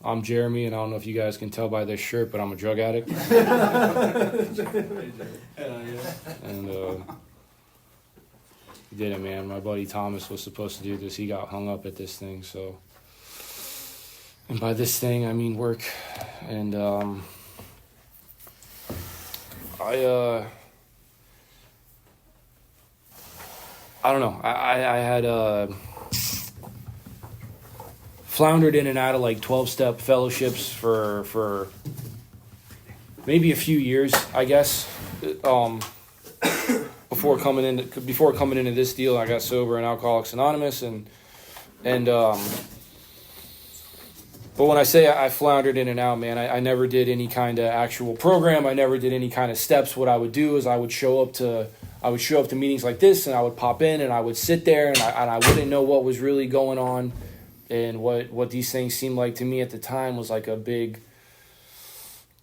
I'm Jeremy, and I don't know if you guys can tell by this shirt, but I'm a drug addict. And he did it, man. My buddy Thomas was supposed to do this. He got hung up at this thing, so. And by this thing, I mean work. And I don't know. I had floundered in and out of like 12-step fellowships for maybe a few years, I guess. Before coming into this deal, I got sober in Alcoholics Anonymous, and but when I say I floundered in and out, man, I never did any kind of actual program. I never did any kind of steps. What I would do is I would show up to meetings like this, and I would pop in and I would sit there, and I wouldn't know what was really going on. And what these things seemed like to me at the time was like a big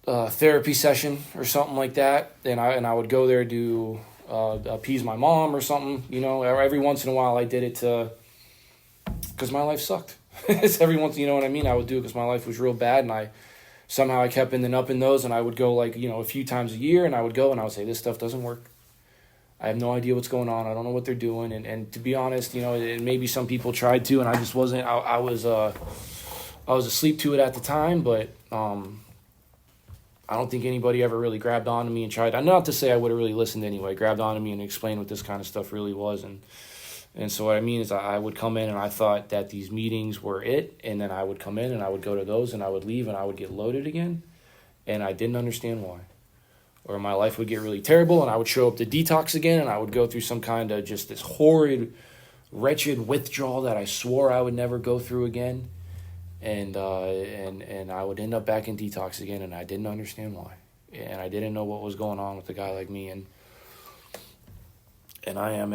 therapy session or something like that. And I would go there to appease my mom or something. You know, every once in a while I did it because my life sucked. Every once, you know what I mean? I would do it because my life was real bad, and I kept ending up in those, and I would go like, you know, a few times a year, and I would go and I would say, this stuff doesn't work. I have no idea what's going on. I don't know what they're doing. And to be honest, you know, and maybe some people tried to, and I just wasn't. I was asleep to it at the time, but I don't think anybody ever really grabbed onto me and tried. Not to say I would have really listened anyway. Grabbed onto me and explained what this kind of stuff really was, and so what I mean is I would come in and I thought that these meetings were it, and then I would come in and I would go to those and I would leave and I would get loaded again, and I didn't understand why. Or my life would get really terrible, and I would show up to detox again, and I would go through some kind of just this horrid, wretched withdrawal that I swore I would never go through again, and I would end up back in detox again, and I didn't understand why, and I didn't know what was going on with a guy like me, and I am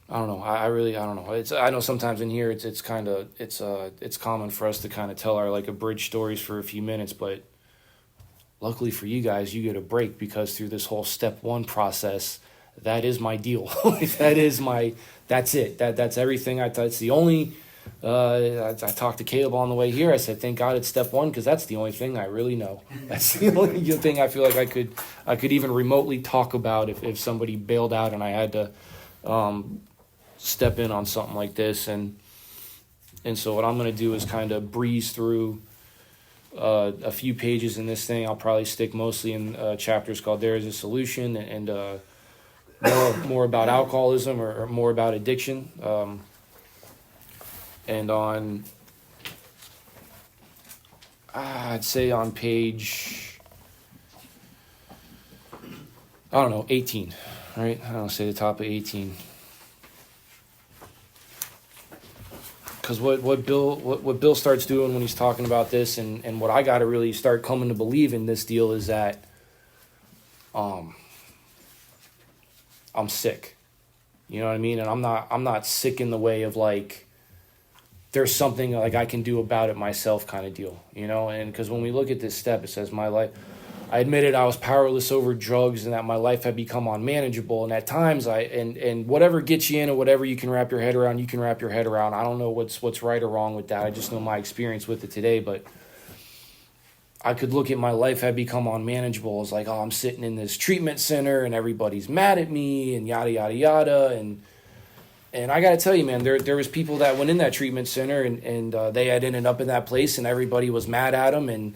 I don't know. I don't know. I know sometimes in here it's common for us to kind of tell our like abridged stories for a few minutes, but luckily for you guys, you get a break, because through this whole step one process, that is my deal. That's it. That's everything. That's the only. I talked to Caleb on the way here. I said, thank God it's step one, because that's the only thing I really know. That's the only thing I feel like I could even remotely talk about if somebody bailed out and I had to step in on something like this, and so what I'm going to do is kind of breeze through a few pages in this thing. I'll probably stick mostly in chapters called There Is a Solution, and more about alcoholism or more about addiction, and on I'd say on page 18, right? I don't say the top of 18. Because what Bill starts doing when he's talking about this, and what I got to really start coming to believe in this deal is that I'm sick. You know what I mean? And I'm not sick in the way of like there's something like I can do about it myself kind of deal, you know? And because when we look at this step, it says my life, I admitted I was powerless over drugs and that my life had become unmanageable. And at times and whatever gets you in or whatever you can wrap your head around, you can wrap your head around. I don't know what's right or wrong with that. I just know my experience with it today. But I could look at my life had become unmanageable. It's like, oh, I'm sitting in this treatment center and everybody's mad at me and yada, yada, yada. And I got to tell you, man, there was people that went in that treatment center and they had ended up in that place and everybody was mad at them and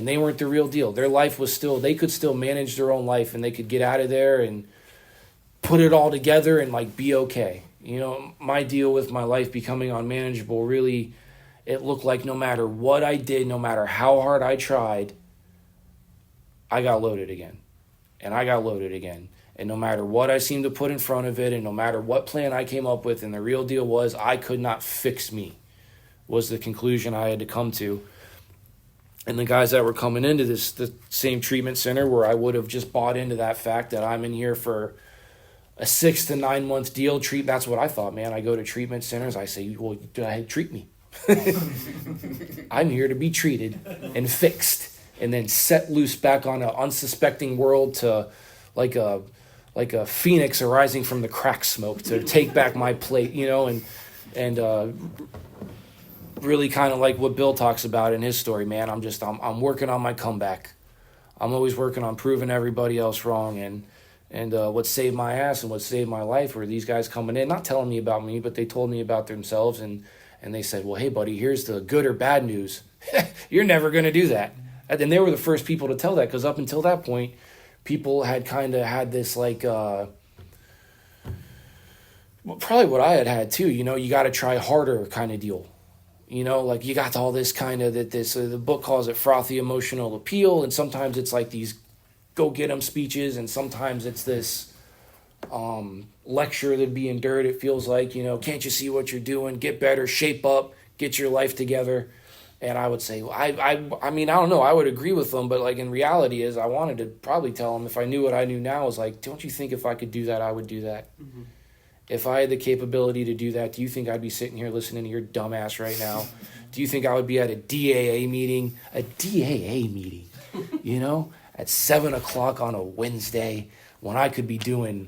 they weren't the real deal. Their life was they could still manage their own life and they could get out of there and put it all together and like be okay. You know, my deal with my life becoming unmanageable, really, it looked like no matter what I did, no matter how hard I tried, I got loaded again. And I got loaded again. And no matter what I seemed to put in front of it and no matter what plan I came up with, and the real deal was I could not fix me, was the conclusion I had to come to. And the guys that were coming into the same treatment center where I would have just bought into that fact that I'm in here for a 6 to 9 month deal. That's what I thought, man. I go to treatment centers. I say, well, go ahead, treat me. I'm here to be treated and fixed and then set loose back on an unsuspecting world to like a phoenix arising from the crack smoke to take back my plate, you know, and And really kind of like what Bill talks about in his story, man. I'm working on my comeback. I'm always working on proving everybody else wrong. And what saved my ass and what saved my life were these guys coming in, not telling me about me, but they told me about themselves. And they said, well, hey, buddy, here's the good or bad news. You're never going to do that. And they were the first people to tell that, because up until that point, people had kind of had this like, well, probably what I had too, you got to try harder kind of deal. Like you got all this kind of the book calls it frothy emotional appeal. And sometimes it's like these go get 'em speeches. And sometimes it's this lecture that'd be endured. It feels like, can't you see what you're doing? Get better, shape up, get your life together. And I would say, well, I mean, I don't know. I would agree with them. But like in reality is I wanted to probably tell them, if I knew what I knew now, is like, don't you think if I could do that, I would do that? Mm-hmm. If I had the capability to do that, do you think I'd be sitting here listening to your dumbass right now? Do you think I would be at a DAA meeting? A DAA meeting, at 7 o'clock on a Wednesday when I could be doing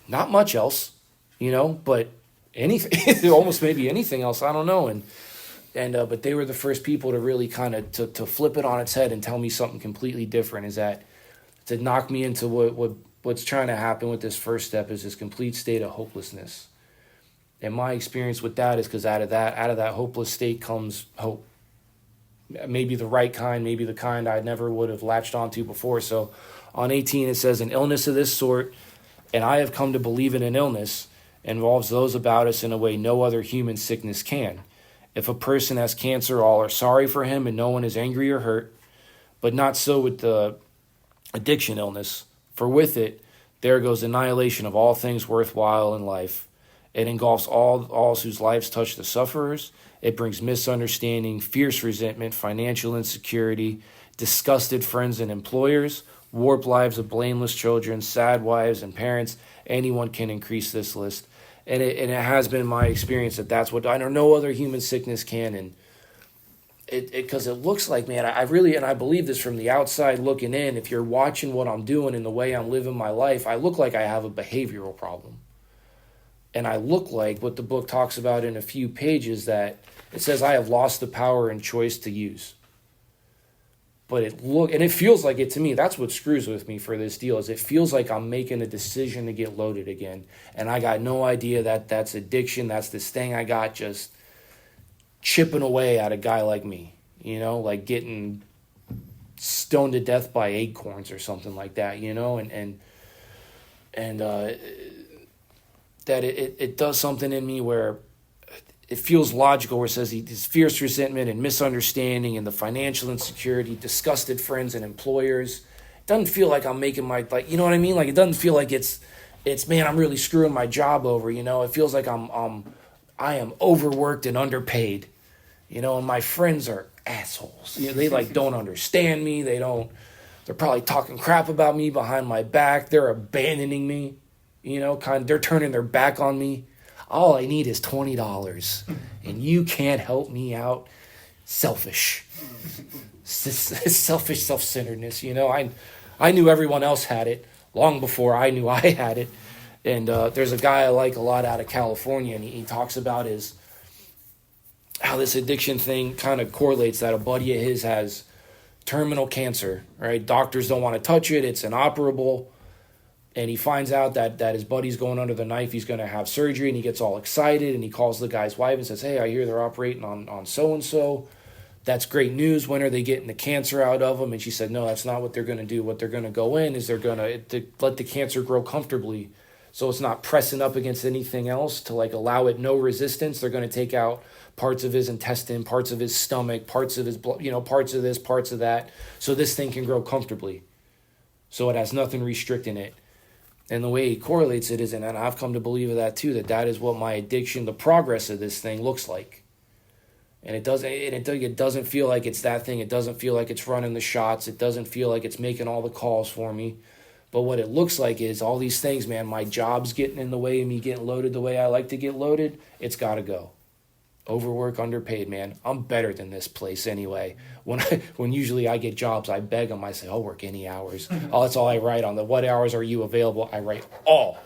not much else, but anything, almost maybe anything else. I don't know. But they were the first people to really kind of to flip it on its head and tell me something completely different, is that to knock me into what's trying to happen with this first step is this complete state of hopelessness. And my experience with that is because out of that hopeless state comes hope. Maybe the right kind, maybe the kind I never would have latched onto before. So on 18 it says, an illness of this sort, and I have come to believe in an illness, involves those about us in a way no other human sickness can. If a person has cancer, all are sorry for him and no one is angry or hurt, but not so with the addiction illness. For with it, there goes annihilation of all things worthwhile in life. It engulfs all whose lives touch the sufferers. It brings misunderstanding, fierce resentment, financial insecurity, disgusted friends and employers, warped lives of blameless children, sad wives and parents. Anyone can increase this list. And it has been my experience that's what I know no other human sickness can. And because it looks like, man, I really, and I believe this from the outside looking in, if you're watching what I'm doing and the way I'm living my life, I look like I have a behavioral problem. And I look like what the book talks about in a few pages, that it says I have lost the power and choice to use. But it feels like it to me. That's what screws with me for this deal, is it feels like I'm making a decision to get loaded again. And I got no idea that that's addiction. That's this thing I got just chipping away at a guy like me, like getting stoned to death by acorns or something like that, and that it does something in me where it feels logical, where it says this fierce resentment and misunderstanding and the financial insecurity, disgusted friends and employers. It doesn't feel like I'm making my, you know what I mean? Like, it doesn't feel like it's man, I'm really screwing my job over, It feels like I am overworked and underpaid, and my friends are assholes. They don't understand me. They're probably talking crap about me behind my back. They're abandoning me, they're turning their back on me. All I need is $20 and you can't help me out. Selfish, self-centeredness. I knew everyone else had it long before I knew I had it. And there's a guy I like a lot out of California, and he talks about how this addiction thing kind of correlates, that a buddy of his has terminal cancer, right? Doctors don't want to touch it. It's inoperable. And he finds out that his buddy's going under the knife. He's going to have surgery, and he gets all excited, and he calls the guy's wife and says, hey, I hear they're operating on so-and-so. That's great news. When are they getting the cancer out of him? And she said, no, that's not what they're going to do. What they're going to go in is they're going to let the cancer grow comfortably, so it's not pressing up against anything else, to allow it no resistance. They're going to take out parts of his intestine, parts of his stomach, parts of his blood, parts of this, parts of that, so this thing can grow comfortably, so it has nothing restricting it. And the way he correlates it is, and I've come to believe that too, that is what my addiction, the progress of this thing looks like. And it doesn't feel like it's that thing. It doesn't feel like it's running the shots. It doesn't feel like it's making all the calls for me. But what it looks like is all these things, man. My job's getting in the way of me getting loaded the way I like to get loaded. It's got to go. Overwork, underpaid, man. I'm better than this place anyway. When usually I get jobs, I beg them. I say, I'll work any hours. That's all I write on the what hours are you available. I write all.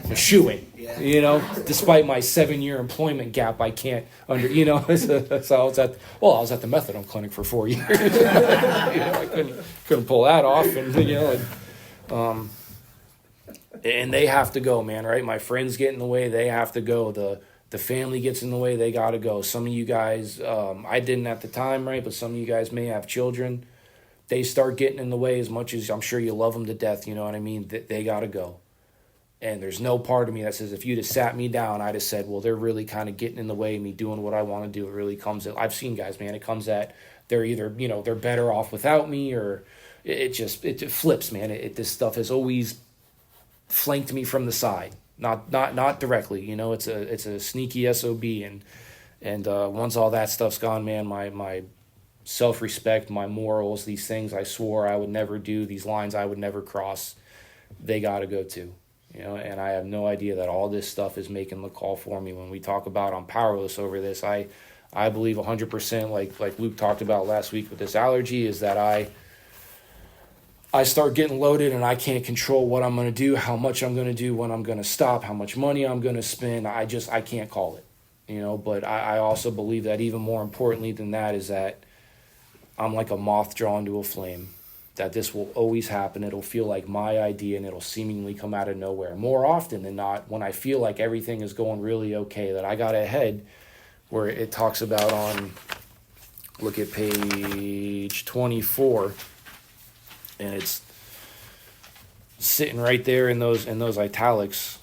a shoo-in. You know, despite my 7-year employment gap, I can't so I was at the methadone clinic for 4 years. I couldn't pull that off, and they have to go, man, right? My friends get in the way, they have to go. The family gets in the way, they got to go. Some of you guys, I didn't at the time, right? But some of you guys may have children. They start getting in the way as much as I'm sure you love them to death, you know what I mean? They got to go. And there's no part of me that says if you'd have sat me down, I'd have said, well, they're really kind of getting in the way of me doing what I want to do. It really comes at, I've seen guys, man, it comes at, they're either, they're better off without me, or it flips, man. This stuff has always flanked me from the side, not directly, it's a sneaky SOB. And once all that stuff's gone, man, my self-respect, my morals, these things I swore I would never do, these lines I would never cross, they got to go too. And I have no idea that all this stuff is making the call for me. When we talk about I'm powerless over this, I believe 100%, like Luke talked about last week with this allergy, is that I start getting loaded and I can't control what I'm going to do, how much I'm going to do, when I'm going to stop, how much money I'm going to spend. I can't call it, but I also believe that even more importantly than that is that I'm like a moth drawn to a flame, that this will always happen. It'll feel like my idea and it'll seemingly come out of nowhere. More often than not, when I feel like everything is going really okay, that I got ahead, where it talks about look at page 24, and it's sitting right there in those italics,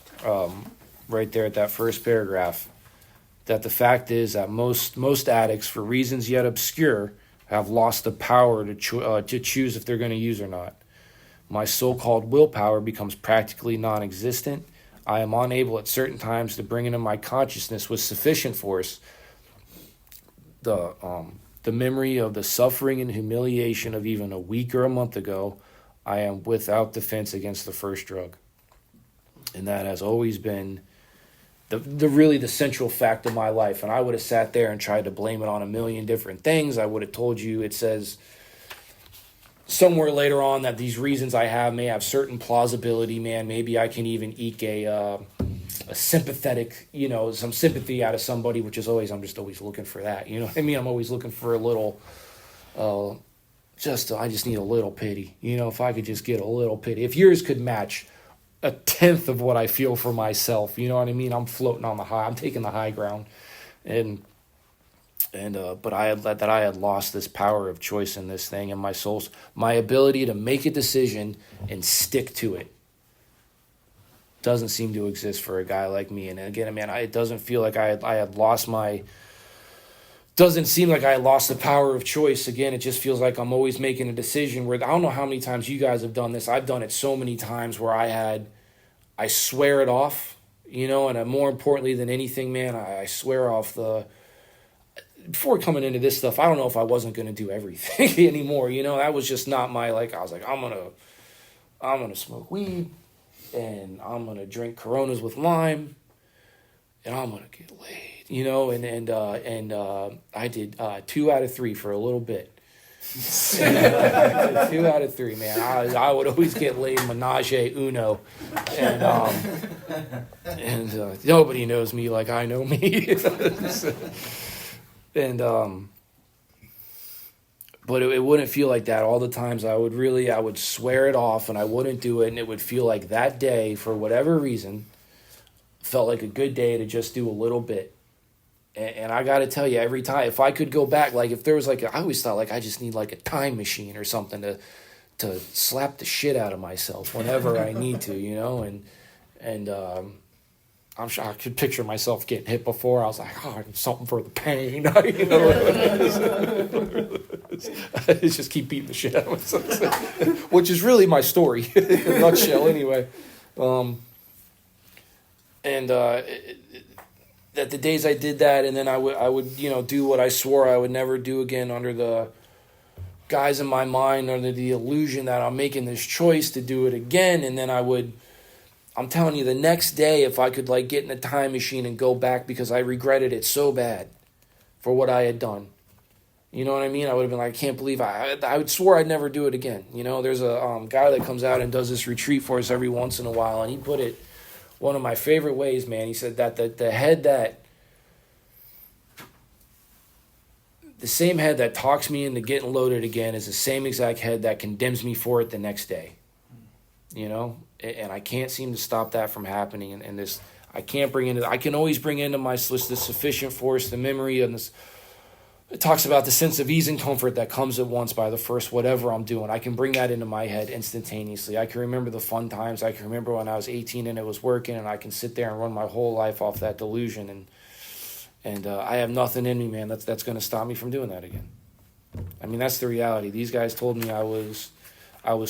right there at that first paragraph, that the fact is that most addicts, for reasons yet obscure, have lost the power to choose if they're going to use or not. My so-called willpower becomes practically non-existent. I am unable at certain times to bring into my consciousness with sufficient force the memory of the suffering and humiliation of even a week or a month ago. I am without defense against the first drug. And that has always been the central fact of my life. And I would have sat there and tried to blame it on a million different things. I would have told you, it says somewhere later on that these reasons I have may have certain plausibility, man. Maybe I can even eke a sympathetic, some sympathy out of somebody, which is I'm just always looking for that. You know what I mean? I'm always looking for a little, I just need a little pity. If I could just get a little pity. If yours could match a tenth of what I feel for myself, you know what I mean? I'm floating on the high. I'm taking the high ground, but I had lost this power of choice in this thing, and my ability to make a decision and stick to it doesn't seem to exist for a guy like me. And again, man, it doesn't feel like doesn't seem like I lost the power of choice. Again, it just feels like I'm always making a decision where I don't know how many times you guys have done this. I've done it so many times where I swear it off, and more importantly than anything, man, I swear off before coming into this stuff, I don't know if I wasn't going to do everything anymore. That was just not my, I was like, I'm going to smoke weed, and I'm going to drink Coronas with lime, and I'm going to get laid. And I did 2 out of 3 for a little bit. 2 out of 3, man. I would always get laid menage a uno, and nobody knows me like I know me. But it wouldn't feel like that all the times. I would swear it off, and I wouldn't do it, and it would feel like that day, for whatever reason, felt like a good day to just do a little bit. And I got to tell you, every time, if I could go back, if there was I always thought I just need a time machine or something to slap the shit out of myself whenever I need to, and I'm sure I could picture myself getting hit before. I was like, oh, something for the pain, I just keep beating the shit out of myself, which is really my story in a nutshell anyway. That the days I did that, and then I would do what I swore I would never do again, under the guise in my mind, under the illusion that I'm making this choice to do it again. And then I'm telling you, the next day, if I could get in a time machine and go back, because I regretted it so bad for what I had done, you know what I mean? I would have been like, I can't believe I swore I'd never do it again. There's a guy that comes out and does this retreat for us every once in a while, and he put it one of my favorite ways, man. He said that the same head that talks me into getting loaded again is the same exact head that condemns me for it the next day. You know, and I can't seem to stop that from happening. And this, I can always bring into my list the sufficient force, the memory, and this. It talks about the sense of ease and comfort that comes at once by the first whatever I'm doing. I can bring that into my head instantaneously. I can remember the fun times. I can remember when I was 18 and it was working, and I can sit there and run my whole life off that delusion. And I have nothing in me, man, that's going to stop me from doing that again. I mean, that's the reality. These guys told me I was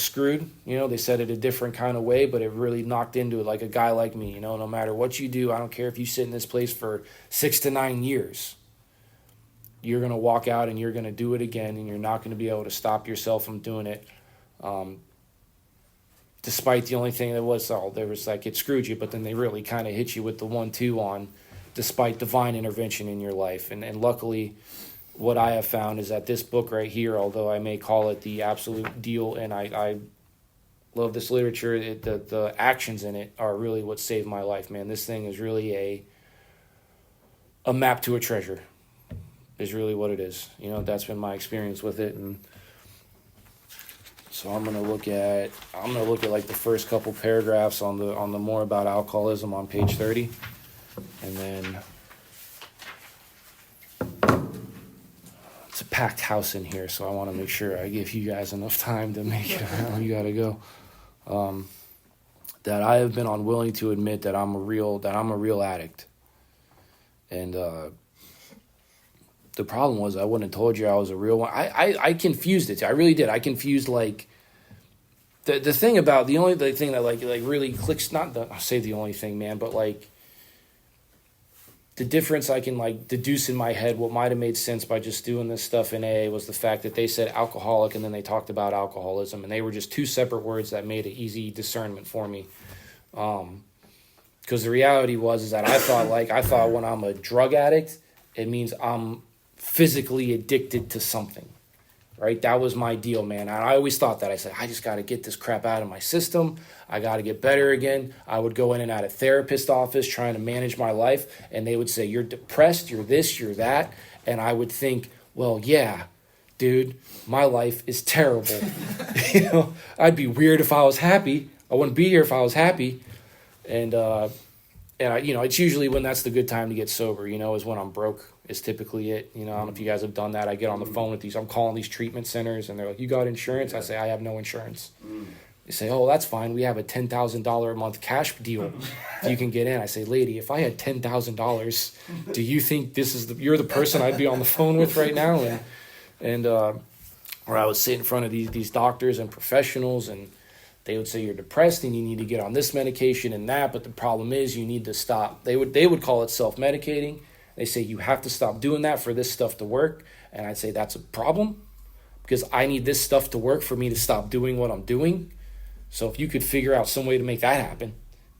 screwed. You know, they said it a different kind of way, but it really knocked into it like a guy like me. You know, no matter what you do, I don't care if you sit in this place for 6 to 9 years. You're going to walk out and you're going to do it again, and you're not going to be able to stop yourself from doing it. Despite the only thing that was there was like it screwed you, but then they really kind of hit you with the 1-2 on despite divine intervention in your life. And luckily, what I have found is that this book right here, although I may call it the absolute deal, and I love this literature, the actions in it are really what saved my life, man. This thing is really a map to a treasure. Is really what it is. You know, that's been my experience with it. And so I'm gonna look at like the first couple paragraphs on the more about alcoholism on page 30, and then it's a packed house in here, so I want to make sure I give you guys enough time to make it. You gotta go. That I have been unwilling to admit that I'm a real addict, and the problem was I wouldn't have told you I was a real one. I confused it. I really did. I confused like the thing about the only thing that like really clicks. I'll say the only thing, man, but like the difference I can like deduce in my head what might have made sense by just doing this stuff in AA was the fact that they said alcoholic and then they talked about alcoholism, and they were just two separate words that made an easy discernment for me. Because the reality was that I thought when I'm a drug addict, it means I'm physically addicted to something, right? That was my deal, man. I always thought that. I said, I just got to get this crap out of my system. I got to get better again. I would go in and out of therapist office trying to manage my life, and they would say, you're depressed, you're this, you're that. And I would think, well, yeah, dude, my life is terrible. You know, I'd be weird if I was happy. I wouldn't be here if I was happy. And you know, it's usually when that's the good time to get sober, you know, is when I'm broke is typically it. You know, I don't know if you guys have done that. I get on the phone with I'm calling these treatment centers, and they're like, you got insurance? I say, I have no insurance. They say, oh, that's fine. We have a $10,000 a month cash deal you can get in. I say, lady, if I had $10,000, do you think you're the person I'd be on the phone with right now? And or I would sit in front of these doctors and professionals, and they would say you're depressed and you need to get on this medication and that, but the problem is you need to stop. They would call it self-medicating. They say you have to stop doing that for this stuff to work. And I'd say that's a problem because I need this stuff to work for me to stop doing what I'm doing. So if you could figure out some way to make that happen,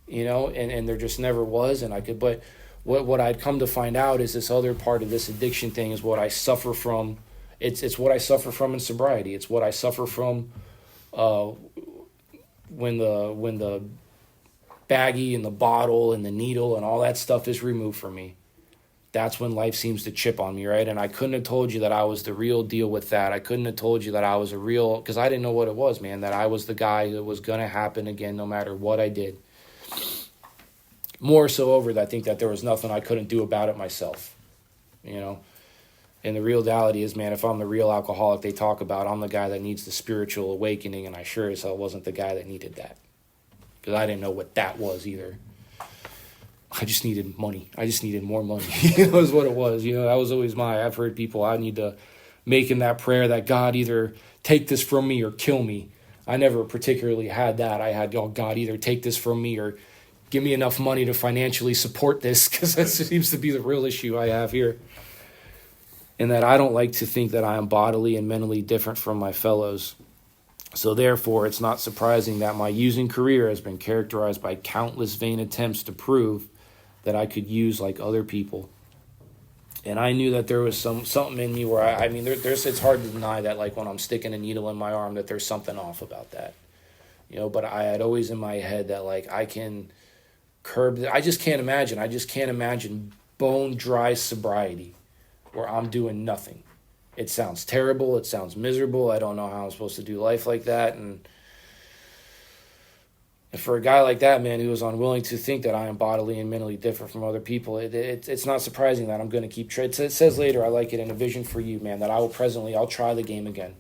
you know, and there just never was. And I could, but what I'd come to find out is this other part of this addiction thing is what I suffer from. It's what I suffer from in sobriety. It's what I suffer from when the baggie and the bottle and the needle and all that stuff is removed from me. That's when life seems to chip on me, right? And I couldn't have told you that I was the real deal with that. I couldn't have told you that I was because I didn't know what it was, man, that I was the guy that was going to happen again no matter what I did. More so over that, I think that there was nothing I couldn't do about it myself, you know? And the reality is, man, if I'm the real alcoholic they talk about, I'm the guy that needs the spiritual awakening, and I sure as hell wasn't the guy that needed that. Because I didn't know what that was either. I just needed money. I just needed more money. You know, is what it was. You know, that was always I've heard people, I need to make in that prayer that God either take this from me or kill me. I never particularly had that. I had, oh, God, either take this from me or give me enough money to financially support this, because that seems to be the real issue I have here. And that I don't like to think that I am bodily and mentally different from my fellows. So therefore, it's not surprising that my using career has been characterized by countless vain attempts to prove that I could use like other people. And I knew that there was something in me where I mean, it's hard to deny that, like when I'm sticking a needle in my arm, that there's something off about that, you know. But I had always in my head that like I can curb. I just can't imagine bone dry sobriety where I'm doing nothing. It sounds terrible. It sounds miserable. I don't know how I'm supposed to do life like that. And for a guy like that, man, who is unwilling to think that I am bodily and mentally different from other people, it's not surprising that I'm going to keep trying. It says later, I like it in A Vision for You, man, that I'll try the game again.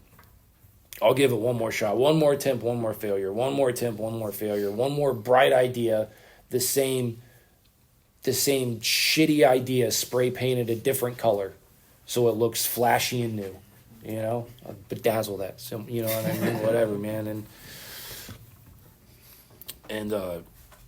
I'll give it one more shot, one more attempt, one more failure, one more attempt, one more failure, one more bright idea, the same shitty idea spray painted a different color so it looks flashy and new, you know? I'll bedazzle that, so, you know what I mean? Whatever, man.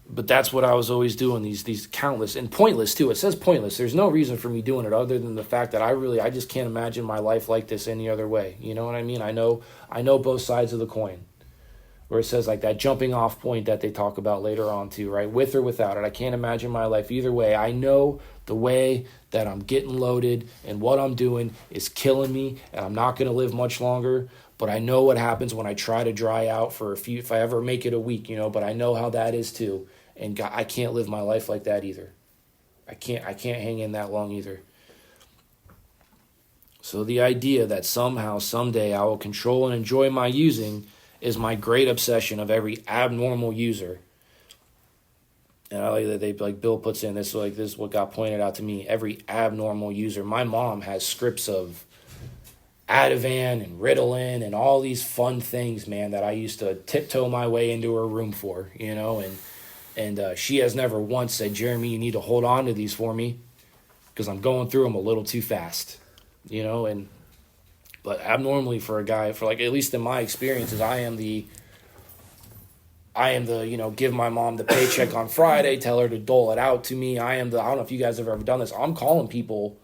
But that's what I was always doing, these countless, and pointless too. It says pointless. There's no reason for me doing it other than the fact that I just can't imagine my life like this any other way. You know what I mean? I know both sides of the coin, where it says like that jumping off point that they talk about later on too, right? With or without it. I can't imagine my life either way. I know the way that I'm getting loaded and what I'm doing is killing me, and I'm not going to live much longer. But I know what happens when I try to dry out for if I ever make it a week, you know, but I know how that is too. And God, I can't live my life like that either. I can't hang in that long either. So the idea that somehow, someday I will control and enjoy my using is my great obsession of every abnormal user. And I like that like Bill puts in this, like this is what got pointed out to me. Every abnormal user. My mom has scripts of Ativan and Ritalin and all these fun things, man, that I used to tiptoe my way into her room for, you know, and she has never once said, Jeremy, you need to hold on to these for me because I'm going through them a little too fast, you know, but abnormally for a guy, for like, at least in my experiences, I am the, you know, give my mom the paycheck on Friday, tell her to dole it out to me. I don't know if you guys have ever done this. I'm calling people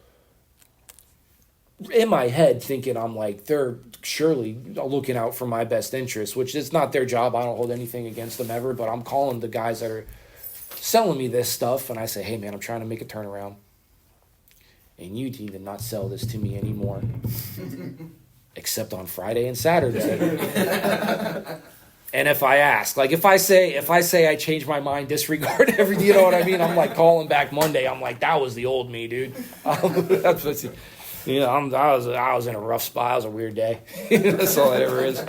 in my head thinking I'm like, they're surely looking out for my best interest, which is not their job. I don't hold anything against them ever, but I'm calling the guys that are selling me this stuff, and I say, hey, man, I'm trying to make a turnaround, and you need to not sell this to me anymore, except on Friday and Saturday. And if I ask, like if I say I changed my mind, disregard everything, you know what I mean? I'm like calling back Monday. I'm like, that was the old me, dude. That's what's, you know, I was in a rough spot. It was a weird day. That's all it ever is.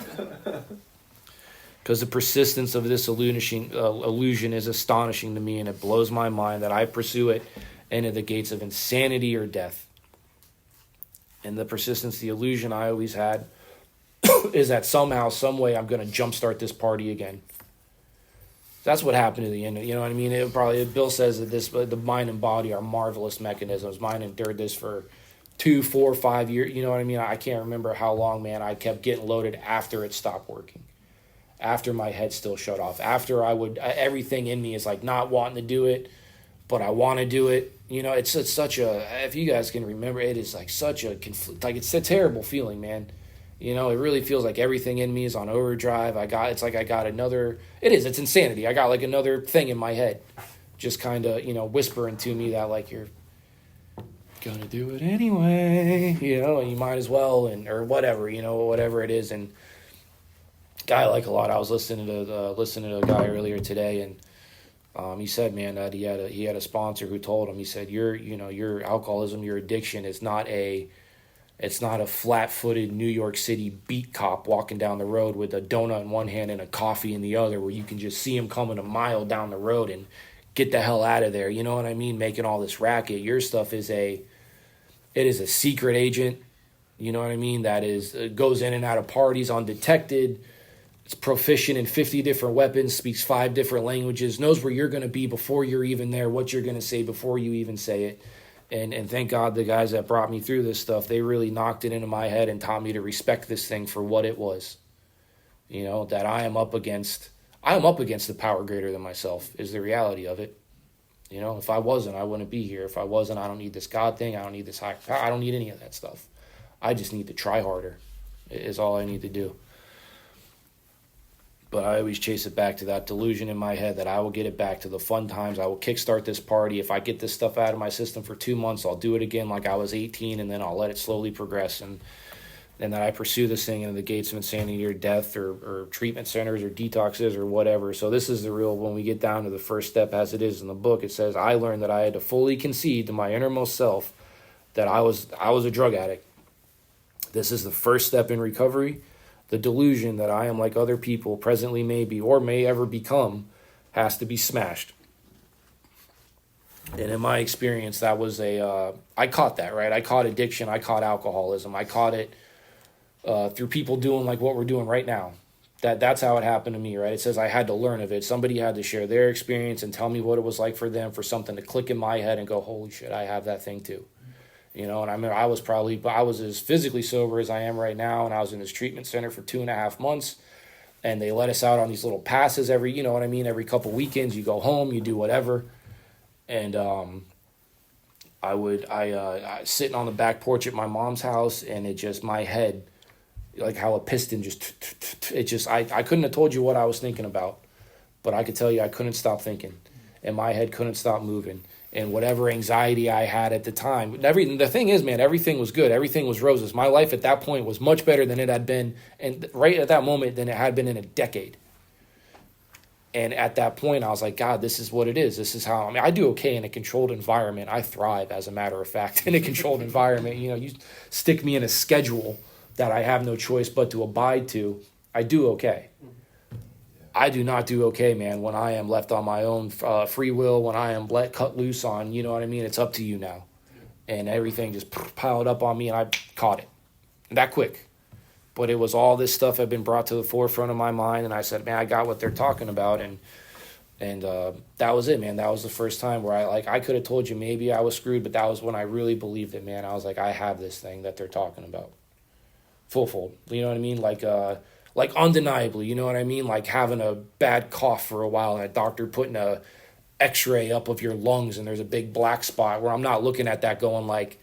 Because the persistence of this illusion is astonishing to me, and it blows my mind that I pursue it into the gates of insanity or death. And the persistence, the illusion I always had is that somehow, some way, I'm going to jumpstart this party again. That's what happened to the end. You know what I mean? Bill says that the mind and body are marvelous mechanisms. Mine endured this for 2, 4, 5 years. You know what I mean? I can't remember how long, man. I kept getting loaded after it stopped working, after my head still shut off, after everything in me is like not wanting to do it, but I want to do it. You know, it's such a, if you guys can remember, it is like such a conflict. Like, it's a terrible feeling, man. You know, it really feels like everything in me is on overdrive. It's insanity. I got like another thing in my head, just kind of, you know, whispering to me that like, you're gonna do it anyway, you know, and you might as well, or whatever, you know, whatever it is. And guy I like a lot, I was listening to a guy earlier today, and he said, man, that he had a sponsor who told him, he said, your alcoholism, your addiction is not a flat-footed New York City beat cop walking down the road with a donut in one hand and a coffee in the other, where you can just see him coming a mile down the road and get the hell out of there. You know what I mean? Making all this racket. Your stuff is a secret agent. You know what I mean? That goes in and out of parties undetected. It's proficient in 50 different weapons, speaks 5 different languages, knows where you're going to be before you're even there, what you're going to say before you even say it. And thank God the guys that brought me through this stuff, they really knocked it into my head and taught me to respect this thing for what it was. You know, that I am up against the power greater than myself is the reality of it. You know, if I wasn't, I wouldn't be here. If I wasn't, I don't need this God thing. I don't need this high power. I don't need any of that stuff. I just need to try harder is all I need to do. But I always chase it back to that delusion in my head that I will get it back to the fun times. I will kickstart this party. If I get this stuff out of my system for 2 months, I'll do it again like I was 18, and then I'll let it slowly progress. And and that I pursue this thing into the gates of insanity or death or treatment centers or detoxes or whatever. So this is the real, when we get down to the first step as it is in the book, it says, I learned that I had to fully concede to my innermost self that I was a drug addict. This is the first step in recovery. The delusion that I am like other people presently may be or may ever become has to be smashed. And in my experience, that was I caught that, right? I caught addiction. I caught alcoholism. I caught it through people doing like what we're doing right now. That's how it happened to me, right? It says I had to learn of it. Somebody had to share their experience and tell me what it was like for them, for something to click in my head and go, holy shit, I have that thing too. You know, and I remember I was as physically sober as I am right now, and I was in this treatment center for 2.5 months, and they let us out on these little passes every couple weekends. You go home, you do whatever, and I sitting on the back porch at my mom's house, and it just, my head, like how a piston I couldn't have told you what I was thinking about, but I could tell you I couldn't stop thinking, and my head couldn't stop moving. And whatever anxiety I had at the time, the thing is, man, everything was good. Everything was roses. My life at that point was much better than it had been, and right at that moment, than it had been in a decade. And at that point, I was like, God, this is what it is. This is how, I do okay in a controlled environment. I thrive, as a matter of fact, in a controlled environment. You know, you stick me in a schedule that I have no choice but to abide to, I do okay. I do not do okay, man, when I am left on my own free will, when I am cut loose on, you know what I mean? It's up to you now. And everything just piled up on me, and I caught it that quick. But it was all this stuff had been brought to the forefront of my mind, and I said, man, I got what they're talking about. And that was it, man. That was the first time where I could have told you maybe I was screwed, but that was when I really believed it, man. I was like, I have this thing that they're talking about. Full. You know what I mean? Like undeniably, you know what I mean? Like having a bad cough for a while and a doctor putting a x-ray up of your lungs and there's a big black spot, where I'm not looking at that going like,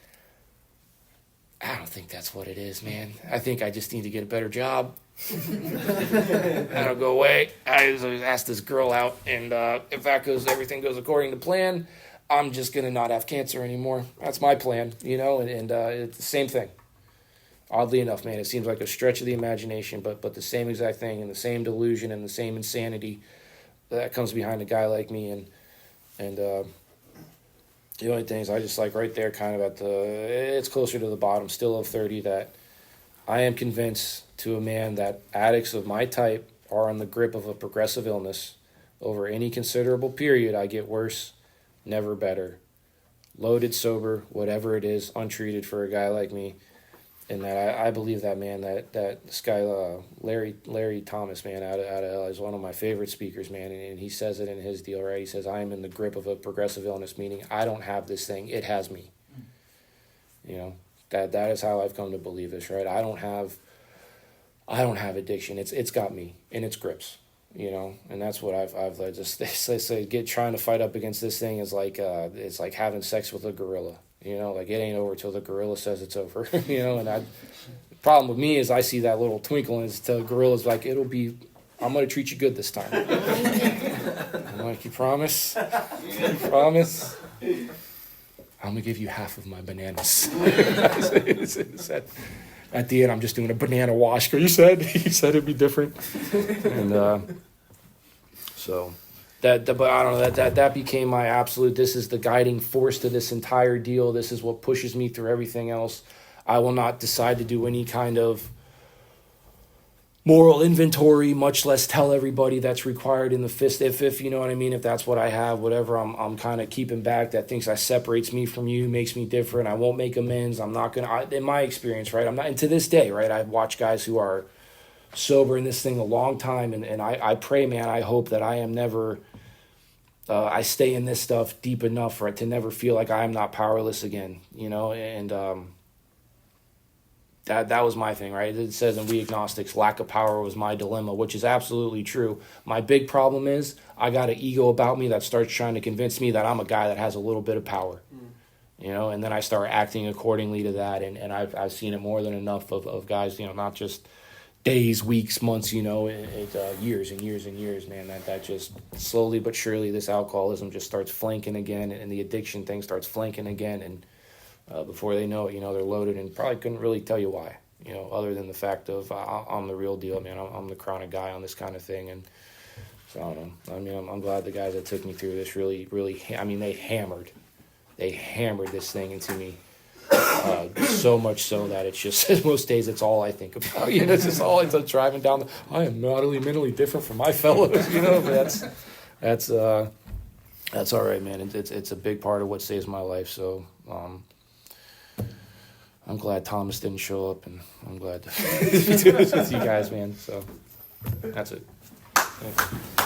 I don't think that's what it is, man. I think I just need to get a better job. That'll go away. I asked this girl out, and if everything goes according to plan, I'm just going to not have cancer anymore. That's my plan, you know, and it's the same thing. Oddly enough, man, it seems like a stretch of the imagination, but the same exact thing, and the same delusion and the same insanity that comes behind a guy like me. And the only thing is, I just like right there, kind of it's closer to the bottom still of 30, that I am convinced to a man that addicts of my type are on the grip of a progressive illness. Over any considerable period, I get worse, never better. Loaded, sober, whatever it is, untreated for a guy like me. And that I believe that, man, that this guy, Larry Thomas, man, out of LA, is one of my favorite speakers, man. And he says it in his deal, right? He says, I am in the grip of a progressive illness, meaning I don't have this thing. It has me. You know, that is how I've come to believe this, right? I don't have addiction. It's got me in its grips, you know, and that's what I've just, they say trying to fight up against this thing is like, it's like having sex with a gorilla. You know, like it ain't over till the gorilla says it's over, you know, and the problem with me is I see that little twinkle, and the gorilla's like, I'm going to treat you good this time. I'm like, you promise? You promise? I'm going to give you half of my bananas. At the end, I'm just doing a banana wash. He said it'd be different. And so... But I don't know, that became my absolute, this is the guiding force to this entire deal. This is what pushes me through everything else. I will not decide to do any kind of moral inventory, much less tell everybody that's required in the fist. If you know what I mean, if that's what I have, whatever I'm kind of keeping back, that thinks that separates me from you, makes me different. I won't make amends. I'm not going to, in my experience, right? I'm not, and to this day, right, I've watched guys who are sober in this thing a long time, and I pray, man, I hope that I am never, I stay in this stuff deep enough for it to never feel like I am not powerless again, you know, and that was my thing, right? It says in We Agnostics, lack of power was my dilemma, which is absolutely true. My big problem is I got an ego about me that starts trying to convince me that I'm a guy that has a little bit of power, you know, and then I start acting accordingly to that, and I've seen it more than enough of guys, you know, not just days, weeks, months, you know, years and years and years, man, that just slowly but surely this alcoholism just starts flanking again, and the addiction thing starts flanking again, and before they know it, you know, they're loaded and probably couldn't really tell you why, you know, other than the fact of I'm the real deal, man. I'm the chronic guy on this kind of thing. And so I don't know. I mean, I'm glad the guys that took me through this really, I mean, they hammered this thing into me. So much so that it's just, most days it's all I think about, you know, it's just all, it's like driving down I am utterly mentally different from my fellows, you know, but that's all right, man. It's a big part of what saves my life. So, I'm glad Thomas didn't show up, and I'm glad to do this with you guys, man. So that's it. Thanks.